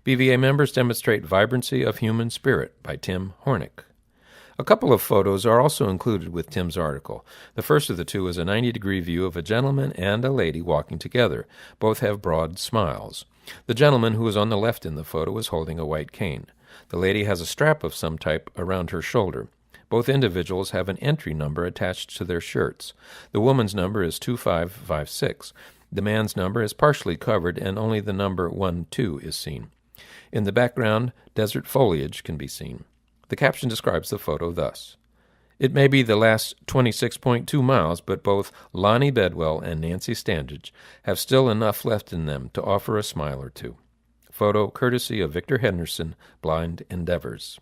BVA members demonstrate Vibrancy of Human Spirit by Tim Hornick. A couple of photos are also included with Tim's article. The first of the two is a 90-degree view of a gentleman and a lady walking together. Both have broad smiles. The gentleman who is on the left in the photo is holding a white cane. The lady has a strap of some type around her shoulder. Both individuals have an entry number attached to their shirts. The woman's number is 2556. The man's number is partially covered, and only the number 12 is seen. In the background, desert foliage can be seen. The caption describes the photo thus: "It may be the last 26.2 miles, but both Lonnie Bedwell and Nancy Standage have still enough left in them to offer a smile or two." Photo courtesy of Victor Henderson, Blind Endeavors.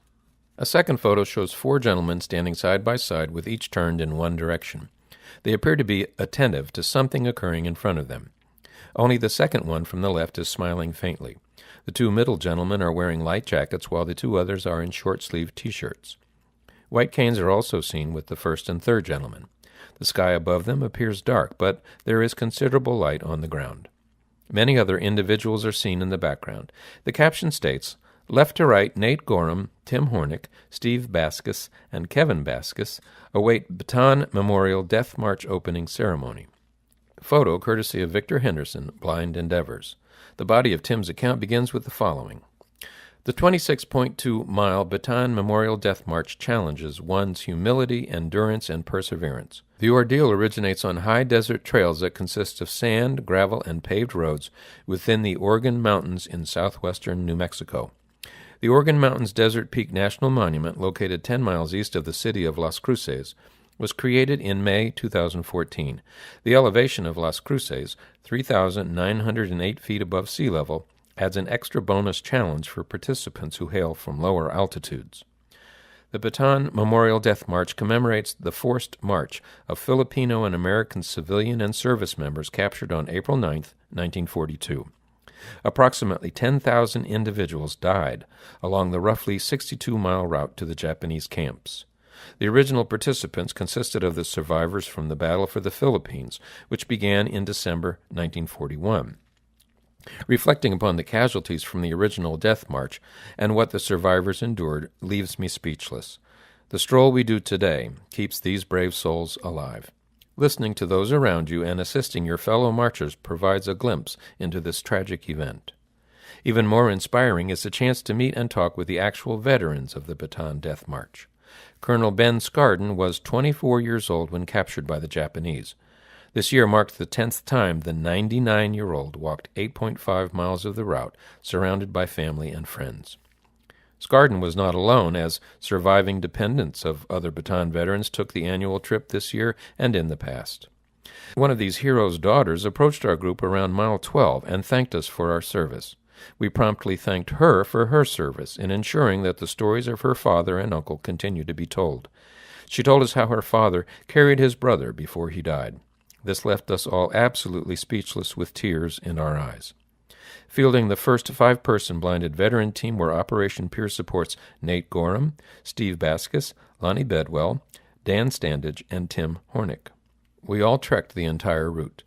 A second photo shows four gentlemen standing side by side with each turned in one direction. They appear to be attentive to something occurring in front of them. Only the second one from the left is smiling faintly. The two middle gentlemen are wearing light jackets, while the two others are in short-sleeved T-shirts. White canes are also seen with the first and third gentlemen. The sky above them appears dark, but there is considerable light on the ground. Many other individuals are seen in the background. The caption states, "Left to right, Nate Gorham, Tim Hornick, Steve Baskus, and Kevin Baskus await Baton Memorial Death March opening ceremony." Photo courtesy of Victor Henderson, Blind Endeavors. The body of Tim's account begins with the following: "The 26.2-mile Baton Memorial Death March challenges one's humility, endurance, and perseverance. The ordeal originates on high desert trails that consist of sand, gravel, and paved roads within the Organ Mountains in southwestern New Mexico. The Organ Mountains Desert Peak National Monument, located 10 miles east of the city of Las Cruces, was created in May 2014. The elevation of Las Cruces, 3,908 feet above sea level, adds an extra bonus challenge for participants who hail from lower altitudes. The Baton Memorial Death March commemorates the forced march of Filipino and American civilian and service members captured on April 9, 1942. Approximately 10,000 individuals died along the roughly 62-mile route to the Japanese camps. The original participants consisted of the survivors from the Battle for the Philippines, which began in December 1941. Reflecting upon the casualties from the original death march and what the survivors endured leaves me speechless. The stroll we do today keeps these brave souls alive. Listening to those around you and assisting your fellow marchers provides a glimpse into this tragic event. Even more inspiring is the chance to meet and talk with the actual veterans of the Baton Death March. Colonel Ben Scarden was 24 years old when captured by the Japanese. This year marked the 10th time the 99-year-old walked 8.5 miles of the route, surrounded by family and friends. Scarden was not alone, as surviving dependents of other Baton veterans took the annual trip this year and in the past. One of these heroes' daughters approached our group around mile 12 and thanked us for our service. We promptly thanked her for her service in ensuring that the stories of her father and uncle continue to be told. She told us how her father carried his brother before he died. This left us all absolutely speechless with tears in our eyes. Fielding the first 5-person blinded veteran team were Operation Peer Support's Nate Gorham, Steve Baskus, Lonnie Bedwell, Dan Standage, and Tim Hornick. We all trekked the entire route.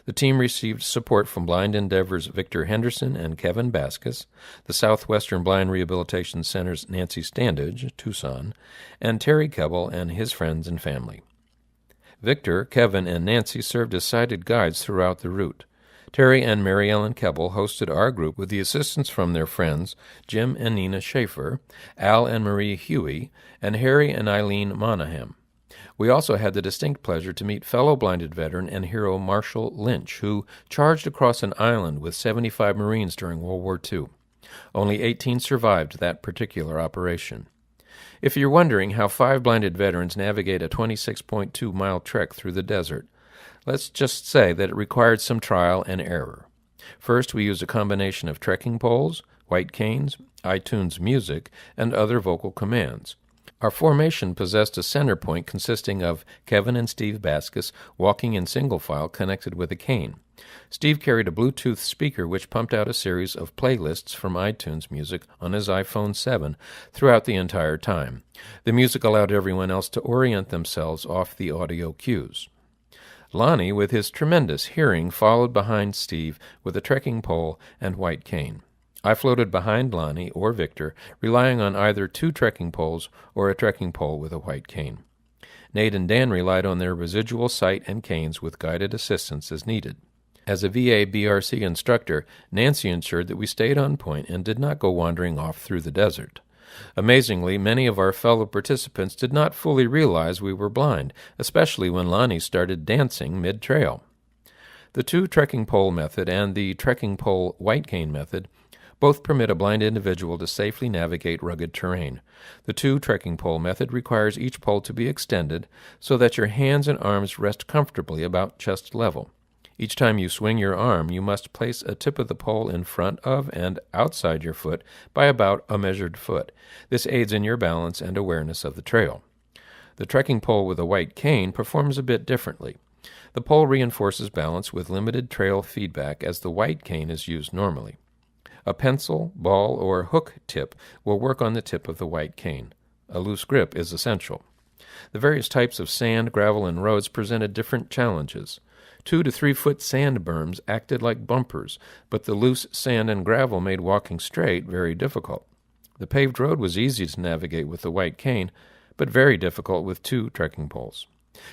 The team received support from Blind Endeavors' Victor Henderson and Kevin Baskus, the Southwestern Blind Rehabilitation Center's Nancy Standage, Tucson, and Terry Keble and his friends and family. Victor, Kevin, and Nancy served as sighted guides throughout the route. Terry and Mary Ellen Keble hosted our group with the assistance from their friends Jim and Nina Schaefer, Al and Marie Huey, and Harry and Eileen Monaghan. We also had the distinct pleasure to meet fellow blinded veteran and hero Marshall Lynch, who charged across an island with 75 Marines during World War II. Only 18 survived that particular operation. If you're wondering how 5 blinded veterans navigate a 26.2-mile trek through the desert, let's just say that it required some trial and error. First, we used a combination of trekking poles, white canes, iTunes music, and other vocal commands. Our formation possessed a center point consisting of Kevin and Steve Baskus walking in single file connected with a cane. Steve carried a Bluetooth speaker which pumped out a series of playlists from iTunes music on his iPhone 7 throughout the entire time. The music allowed everyone else to orient themselves off the audio cues. Lonnie, with his tremendous hearing, followed behind Steve with a trekking pole and white cane. I floated behind Lonnie or Victor, relying on either 2 trekking poles or a trekking pole with a white cane. Nate and Dan relied on their residual sight and canes with guided assistance as needed. As a VA BRC instructor, Nancy ensured that we stayed on point and did not go wandering off through the desert. Amazingly, many of our fellow participants did not fully realize we were blind, especially when Lonnie started dancing mid-trail. The 2 trekking pole method and the trekking pole white cane method both permit a blind individual to safely navigate rugged terrain. The 2 trekking pole method requires each pole to be extended so that your hands and arms rest comfortably about chest level. Each time you swing your arm, you must place a tip of the pole in front of and outside your foot by about a measured foot. This aids in your balance and awareness of the trail. The trekking pole with a white cane performs a bit differently. The pole reinforces balance with limited trail feedback as the white cane is used normally. A pencil, ball, or hook tip will work on the tip of the white cane. A loose grip is essential. The various types of sand, gravel, and roads presented different challenges. 2 to 3 foot sand berms acted like bumpers, but the loose sand and gravel made walking straight very difficult. The paved road was easy to navigate with the white cane, but very difficult with 2 trekking poles.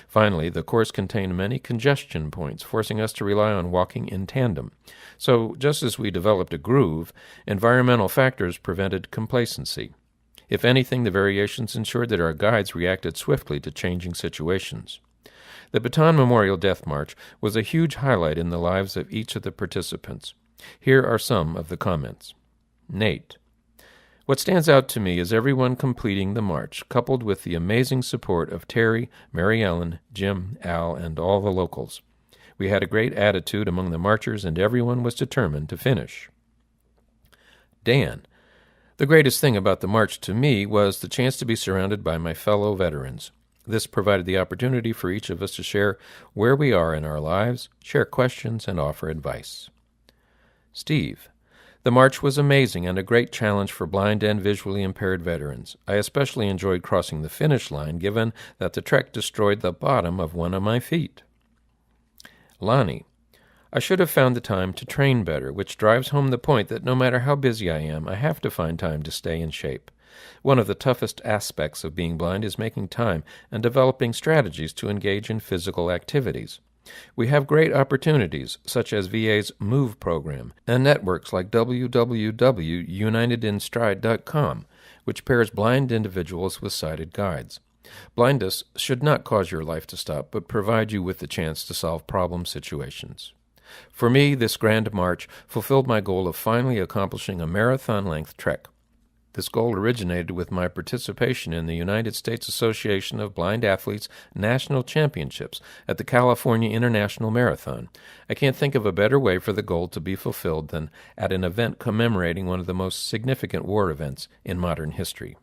Finally, the course contained many congestion points, forcing us to rely on walking in tandem. So, just as we developed a groove, environmental factors prevented complacency. If anything, the variations ensured that our guides reacted swiftly to changing situations. The Baton Memorial Death March was a huge highlight in the lives of each of the participants. Here are some of the comments. Nate: what stands out to me is everyone completing the march, coupled with the amazing support of Terry, Mary Ellen, Jim, Al, and all the locals. We had a great attitude among the marchers, and everyone was determined to finish. Dan: the greatest thing about the march to me was the chance to be surrounded by my fellow veterans. This provided the opportunity for each of us to share where we are in our lives, share questions, and offer advice. Steve: the march was amazing and a great challenge for blind and visually impaired veterans. I especially enjoyed crossing the finish line, given that the trek destroyed the bottom of one of my feet. Lonnie: I should have found the time to train better, which drives home the point that no matter how busy I am, I have to find time to stay in shape. One of the toughest aspects of being blind is making time and developing strategies to engage in physical activities. We have great opportunities, such as VA's MOVE program, and networks like www.unitedinstride.com, which pairs blind individuals with sighted guides. Blindness should not cause your life to stop, but provide you with the chance to solve problem situations. For me, this grand march fulfilled my goal of finally accomplishing a marathon-length trek. This goal originated with my participation in the United States Association of Blind Athletes National Championships at the California International Marathon. I can't think of a better way for the goal to be fulfilled than at an event commemorating one of the most significant war events in modern history.